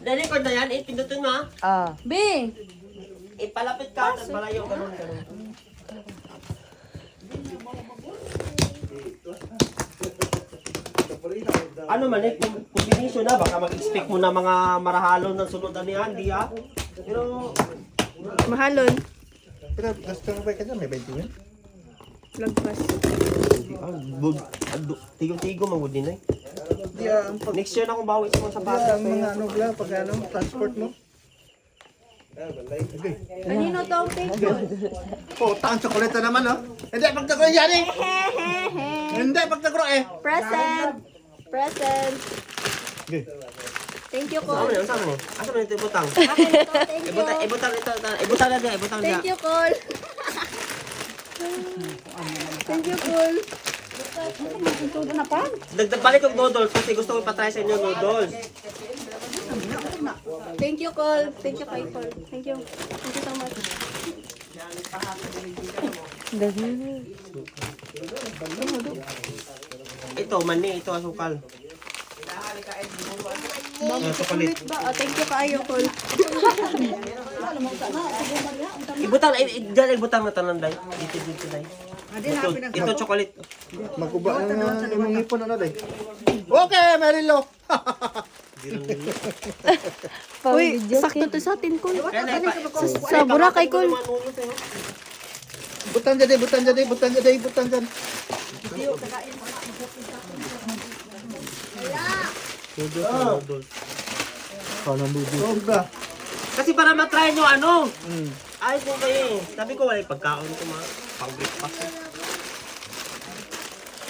Na-record na yan, pindutin mo ha. B! Ipalapit ka, at malayo, ganun. Ano man combination na, baka mag-expect mo na mga marahalon ng sunod na ni Andy ha. Pero, Mahalon. Pero gusto mo ba ka dyan? May 20 yun? Lagpas. tigo-tigo magod din eh. Yeah, Next year na akong bawi sa mga sapatos. ang mga ano bla, pag ano, transport mo. Okay. Kanino to? Thank you. Oh, taang tsokolate naman, oh. Hindi, pagtagro yan eh. Hindi, pagtagro eh. Present! Present! Okay. Thank you, Saan mo Col. yan? Saan mo? Asa mo ito ibutang? Akin ito, thank you. Ibutang ito. Ibutang na dyan. Ibutang Thank dyan. you, Col. Thank you, Col. Balik yung noodles kasi gusto ko ipatry sa inyo yung noodles. Thank you, Col. Thank you, kay Col. Thank you. Thank you so much. Ito, mani. Ito, asukal. Chocolate. Ba? Oh, thank you kaayo, Col. Ibutang, dyan ibutang na tanan, day. Dito, day. Ito, chocolate. Magkuba na yung mga ipon na day. Okay, Marilo. Uy, sakto to sa atin, Col. Kaya na, Sa Boracay, Col. Butan dyan, butan dyan, butan dyan, butan dyan. Noodles. Kanang bubo. Kasi para matry nyo ano. Ayos mo kayo eh. Sabi ko wala yung pagkaon ko mga pang-breakfast.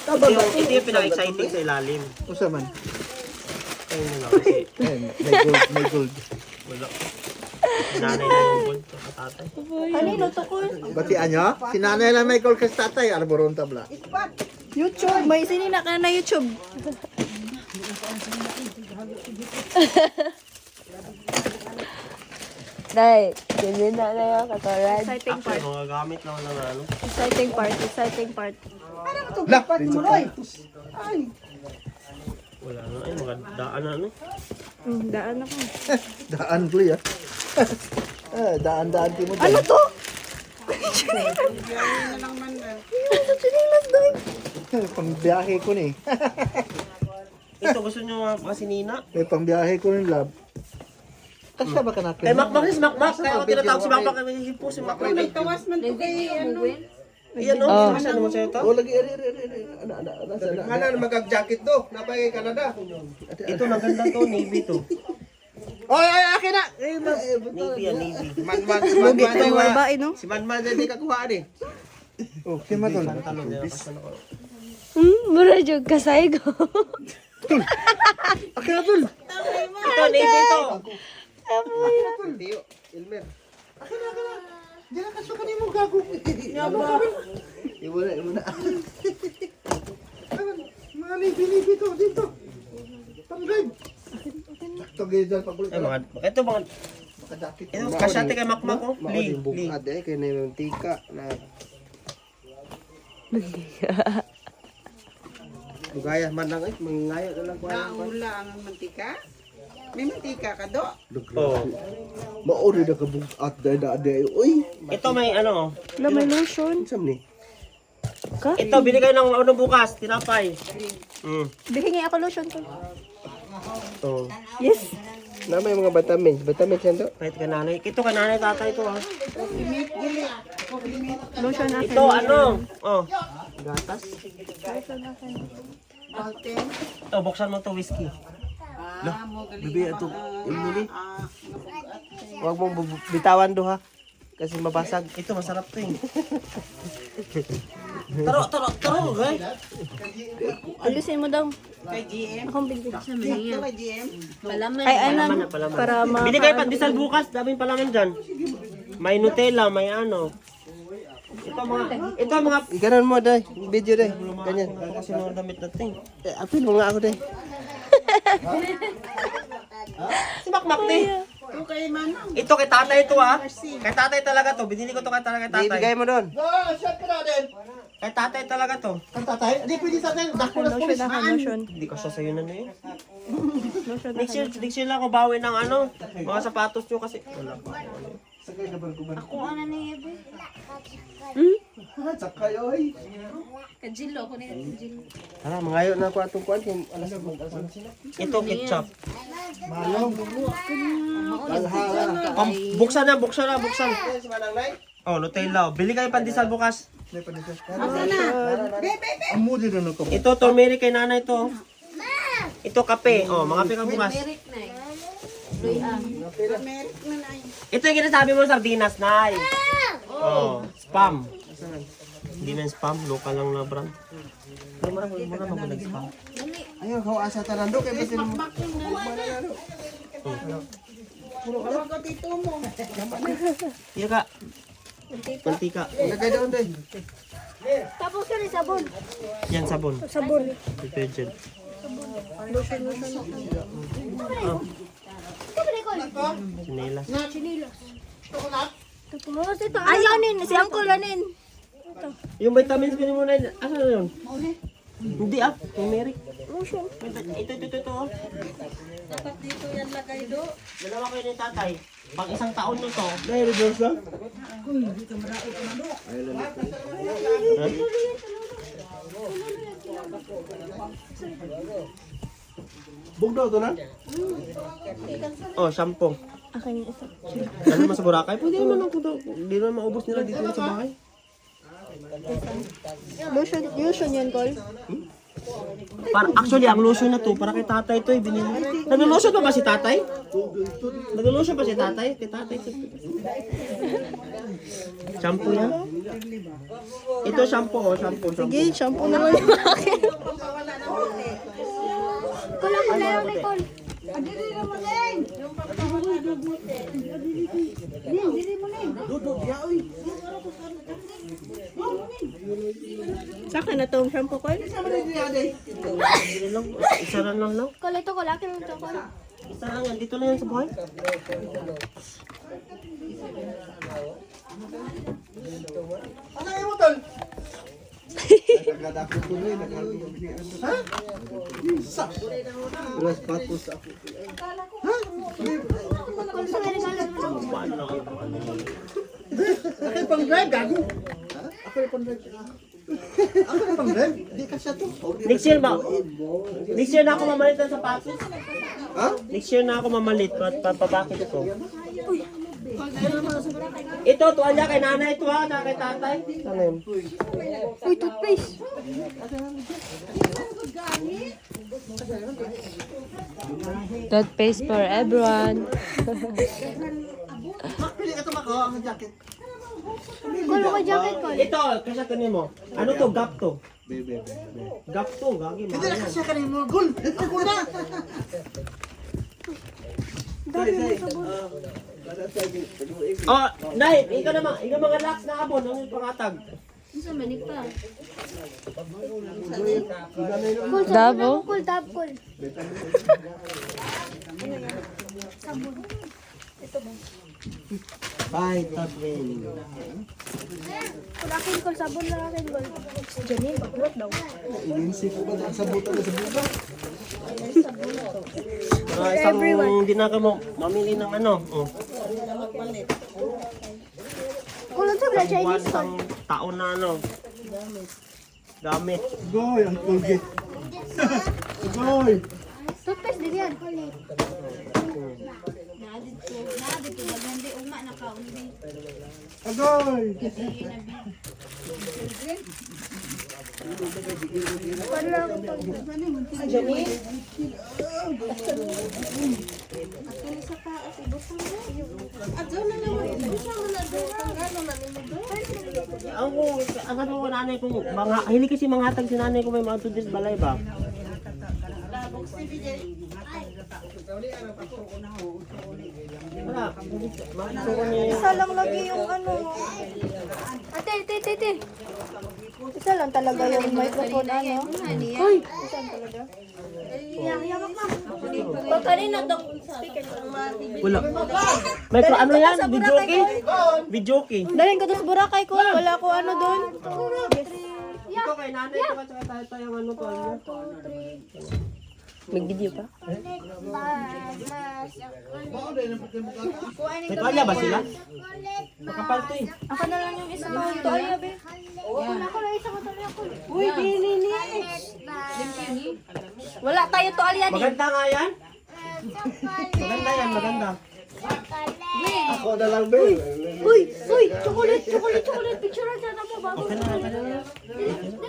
Ito yung pinaka-exciting sa ilalim. Usa man. Ayun na lang kasi May gold. wala. Nanay na yung gold sa tatay. Kanino to, Col? Batian nyo? Si nanay lang may gold kasi tatay. Arboron tabla. YouTube. May sinina ka na YouTube. Day, ganyan na na yung katulad. Exciting Actually, part. mga gamit lang na ano. Exciting part. Exciting part. Lah! Wala na. Ay, mga daan na ano. Daan ako. Daan ko ya. Daan-daan mo Ano to? Pangbiyahe ko ni. Ito gusto nyo masinina? May pangbiyahe ko ng lab. Kasya ba ka natin? Kay Makmak is Makmak. Kaya ako tinatawag si Makmak. Kaya hindi po si Makmak. Iyan o. Kasi naman sa'yo ito. Oh, lagi eri. Ano magag-jacket do? Napay Canada. Ito na ganda to. Navy to. Ay, akin na. Navy yan, Navy. Lugi to yung babae, no? Si Manman din kakuha ni. Oh, kaya matol. Talon nila kasi ako. Mura jug kasay ko. Akin na tol. Ito, Navy to. Tiyo, Ilmer. Akin na. Diyan ka suka ni mo gago. Ibo na. Mga libi to dito. Pang-drive. Tugay dyan pagulit. Ay, ito mga, Maka-jacket. ito kasyate kay Makmak oh. Lee. Ade kay na yung tika na. Bugaya man lang mangingayo na lang ko. Naula ang mantika? May mantika ka do? Oh. Maori na kabugat dahil uy. Ito may ano. Wala, may lotion. Sam ni. Ito, bili kayo ng ano bukas. Tinapay. Bigyan ako lotion, Col. Oh. Yes. Na may mga vitamins yan to. Kahit ka nanay. Ito ka nanay tatay ito ha. Lotion akin. Ito ano. Oh. Gatas. Ito, buksan mo to whiskey. Bibi ato imuli. Wag mong bitawan do ha. Kasi mabasag. Ito, masarap to eh. Taro, guys. Alisin mo daw. Kay GM? Akong bigyan. Ito kay GM? Ay, anan. Palaman. Para ma... Bili kayo pandesal bukas. Daming palaman dyan. May Nutella, may ano. Ito mga Ikanan mo day, video day. Ganyan. kasi mga damit natin. Apil mo nga ako day. Si Makmak eh. Ito kay Manang. Ito kay tatay ito ha. Kay tatay talaga to. Binili ko to kay tatay. Ibigay mo doon. Kay tatay talaga to. Ang tatay? Hindi pwede sa atin. Dako na Lotion, akin lotion. Hindi ko siya sa'yo na yun. Next year lang ako bawi ng ano, mga sapatos nyo kasi. Wala pa. Sakay na barko ba? Ako ano na Ebe. Sakay, oy. Kajilo ko na kajilo. Tara, mangayo na ako atong kuwan. Alas ito, ketchup. Malong. Balhala. Buksan na. Oh, Nutella. Bili kayo pandesal bukas. Amo din na ko. Ito, turmeric kay nanay to. Ito, kape. Oh, mga kape ka bukas. Ito yung ginasabi mo, sardinas, nay. Oh, spam. Hindi na spam, local lang na brand. Mura mo nag-spam. Ayun, kau asa tanando kay basta mo. Iya kak. Mantika. Lagay doon din. Tapos ka rin sabon. Yan, sabon. Sabon. Detergent. Chinelas. Tapos ito. Ayanin. Si Uncle anin. Yung vitamins ko muna, asa na yun? Hindi turmeric. Lotion. Ito. Dapat dito yan lagay do. Dalawa kayo ni tatay. Pag isang taon nyo to. Dai reverse lang. Bugdo to na? Oh, shampoo. Akin yung isa. Ano naman sa Boracay? Pwede naman ako to. Hindi naman maubos nila dito sa bahay. Lotion yan, Col. Actually, ang lotion na to, para kay tatay to, binili. Nag-lotion pa ba si tatay? Nag-lotion pa si tatay? Kay tatay to. Shampoo yan? Ito shampoo, shampoo. Sige, shampoo naman yung akin. Col, ako na yung Nicole. Saka na tong shampoo, Col. Bili lang, isa lang lang. Col, ito ko. Laki ng ito, Col. Isa lang yan, dito lang yan sa bahay. Ano yung tol? Nagada ko tuloy, nagada ko. Ha? Sa. Plus patos ako. Col, sa regalo mo. Paano na kayo? Ako yung pang-drive, gago. Ha? Ako yung pang-drive. Ako yung pang-drive. Di ka siya to. Next year ba? Next year na ako mamalit ng sapatos. Ha? Next year na ako mamalit. Papabakit ito. Ito, tuwalya kay nanay ito ha, na kay tatay. Saan yun? Uy, toothpaste. Toothpaste for everyone. Pili ka tumako ang jacket. Col, ako jacket, Col. Ito, kasi kanin mo. Ano to? Gap to. Bebe. Gap to, gagi. Hindi mahal na yan. kasi kanin mo. Gul! Ako na! Oh, Nay, ikaw naman, ikaw mga lax na abon, ano yung pangatag? Col, sabon Dabo? ako, Col. Tab, Col. Bye, Tatlin. Col, akin, Col. Sabon lang akin, Col. Janine, bakurot daw. Ilinsi ko ba? Sa buta na sa buta. Para isang hindi na ka mo mamili ng ano. Oh. Col, ang sabla, Chinese, Col. Isang taon na ano. Gamit. Goy, ang Colgate. Goy! Toothpaste din yan. Agoy! Ang ano ko nanay ko, mga, hilig kasi mga hatag si nanay ko may mga tudis balay ba? Wala, gusto ko ni... Isa lang lagi yung ano. Ate. Isa lang talaga yung microphone, ano. Uy! Isa lang talaga. Yamak na. Pag kanina daw speaker ng mga TV. Wala. May ano yan? Videoke? Videoke. Dalhin ko to sa Boracay, ko. Wala ko ano doon. Ito kay nanay ko at saka tayo ang ano to. Mag-video pa? May tuwalya ba sila? Makapal to eh. Ako na lang yung isang tuwalya, be. Ako na isang tuwalya ko. Uy, Nini. Wala tayo tuwalya ni. Maganda nga yan. Maganda yan, maganda. Ako na lang, Ben. Uy, chocolate. Picture na mo bago. Okay na.